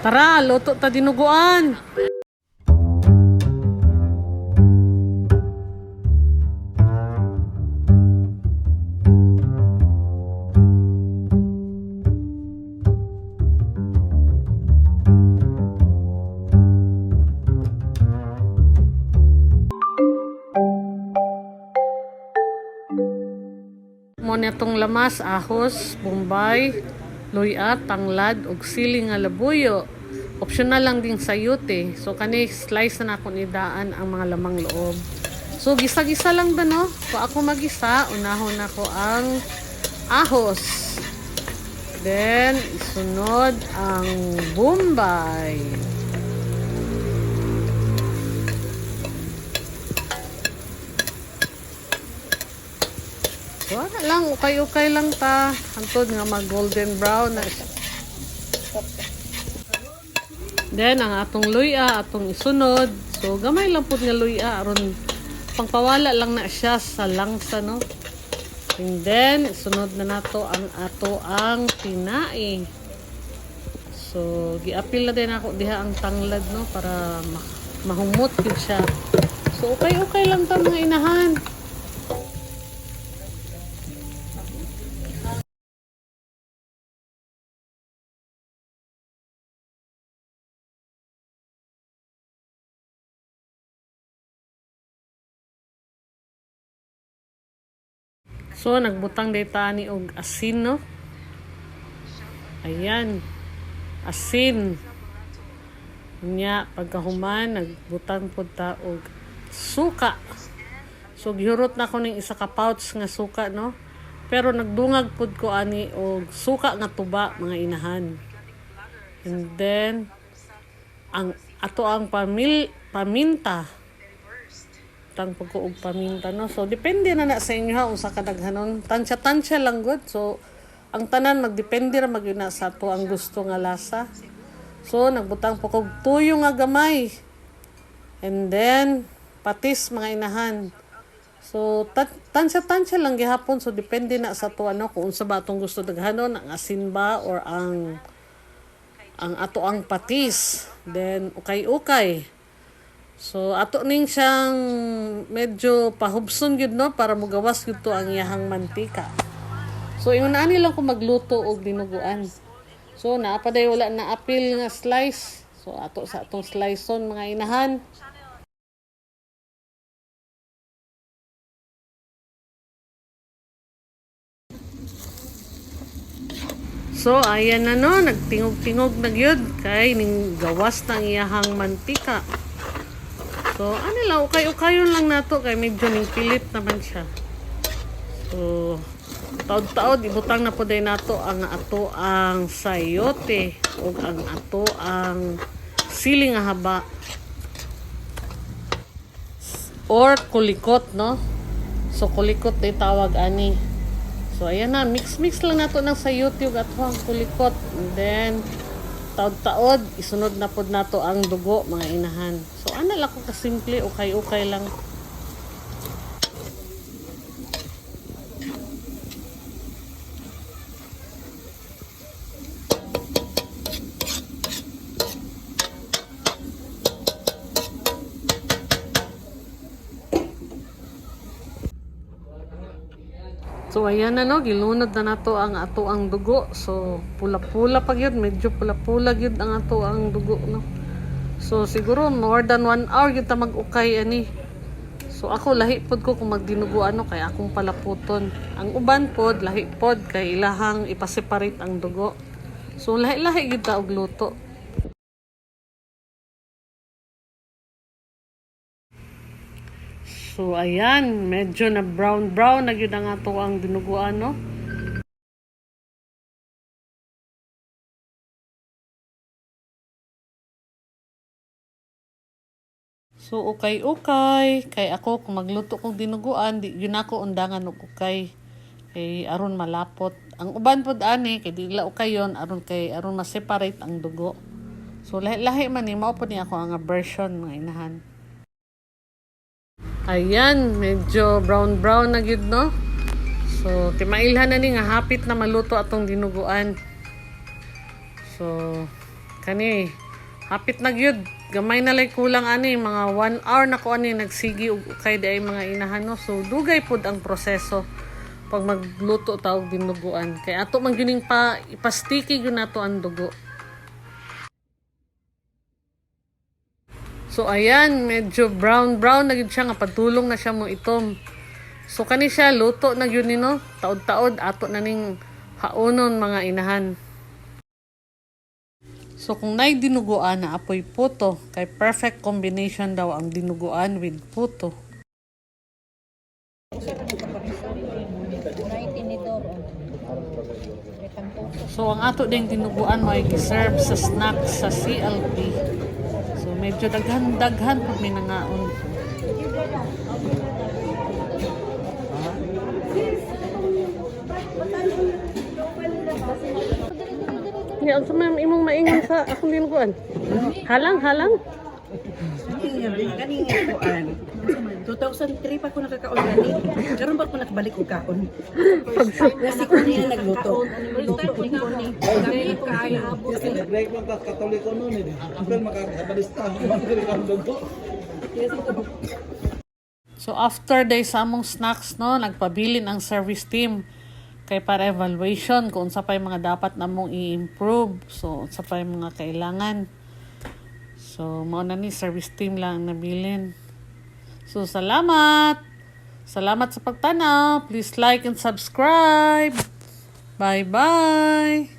Tara, luto ta dinuguan. Mo netong lamas, ahos, bombay, luya, tanglad, ug siling nga labuyo. Optional lang din sayote. So kani slice na ako ni daan ang mga lamang loob. So gisa-gisa lang ba no? Kung ako magisa, unahon ako ang ahos. Then isunod ang bombay. Wala lang, ukay-ukay lang ta. Hantod nga mag golden brown na siya. Then, ang atong luya, atong isunod. So, gamay lang po nga luya. Aron, pangpawala lang na siya sa langsa, no? And then, isunod na nato ang ato ang tinai. So, giapil na din ako diha ang tanglad, no? Para mahumot yun siya. So, ukay-ukay lang ta mga inahan. So, nagbutang data ni og asin, no? Ayan. Asin. Nya, pagkahuman, nagbutang po ta og suka. So, gihurot na ko ng isa ka pouch nga suka, no? Pero nagdungag po ko ani og suka nga tuba, mga inahan. And then, ang ato ang paminta. Tang pagkuog paminta, no? So depende na sa inyo ha usa ka daghanon, tansya lang gud. So ang tanan magdepende ra magyuna sa ato ang gusto nga lasa. So nagbutang po kog tuyo nga gamay, and then patis, mga inahan. So tansya lang gihapon. So depende na sa ato ano kung unsa ba atong gusto daghanon, ang asin ba or ang ato ang patis. Then ukay-ukay. So ato ning siyang medyo pahubson gyud, no, para mugawas gyud to ang iyahang mantika. So ingon ani lang ko magluto og dinuguan. So naa pa day wala na apil nga slice. So ato sa atong sliceon, mga inahan. So ayan na, no, nagtingog-tingog na gyud kay ning gawas ng iyahang mantika. So, ano lang, ukay-ukayon lang nato kay medyo ning pilit naman siya. So, taod-taod, ibutang na po din nato ang ato ang sayote o ang ato ang siling nga haba. Or kulikot, no? So, kulikot ay tawag ani. So, ayan na, mix-mix lang nato ng sayote o ato ang kulikot. And then, taod-taod, isunod na pod nato ang dugo, mga inahan. So ana lang ko kasimple, ukay-ukay lang. So ayan na, no, gilunod na nato ang ato ang dugo. So pula-pula pa gyud, medyo pula-pula gyud ang ato ang dugo, no. So siguro more than 1 hour gyud ta mag-ukay ani. So ako lahi pod ko kung magdinuguan, no, kay akong palaputon. Ang uban pod lahi pod kay ilahang ipaseparate ang dugo. So lahi-lahi gyud ta og luto. So ayan, medyo na brown na gyud ang ato ang dinuguan, no. So ukay-ukay kay ako kung magluto kong dinuguan, di yun ako undangan og ukay kay aron malapot. Ang uban pod ani kay dila ukayon aron ma-separate ang dugo. So lahi-lahi man ni mao pod ni ako ang version, mga inahan. Ayan, medyo brown na gyud, no. So timailhan na ni nga hapit na maluto atong dinuguan. So Kani, hapit na gyud. Gamay na lay kulang ani, mga 1 hour na ko ani nagsigi og ukay di ay mga inahan no. So dugay pud ang proseso pag magluto ta og dinuguan. Kay ato man gining pa ipastiki gyud nato ang dugo. So ayan, medyo brown na gyud siya nga padulong na siya mo itom. So kani siya luto na gyud ni no. Taod-taod ato na ning haonon mga inahan. So kung naay dinuguan na apoy puto, kay perfect combination daw ang dinuguan with puto. So ang ato ding dinuguan mo ay giserve sa snack sa CLP. So medyo daghan-daghan pag may nangaon. Ya, unsa man imong maingon sa akong dinuguan? Halang. Kani nga kuan. 2003 pa ko nakakaon gani. Karon ba ko nakabalik og kaon? Kasi ko niya nagluto. Gani kaayo. Break lang ka Katoliko noon eh. Apel makakabalista ang dugo. So after day sa among snacks no, nagpabilin ang service team kay para evaluation kung unsa pa yung mga dapat namong i-improve. So unsa pa yung mga kailangan. So mao na ni service team lang nabilin. So salamat. Salamat sa pagtanaw. Please like and subscribe. Bye-bye.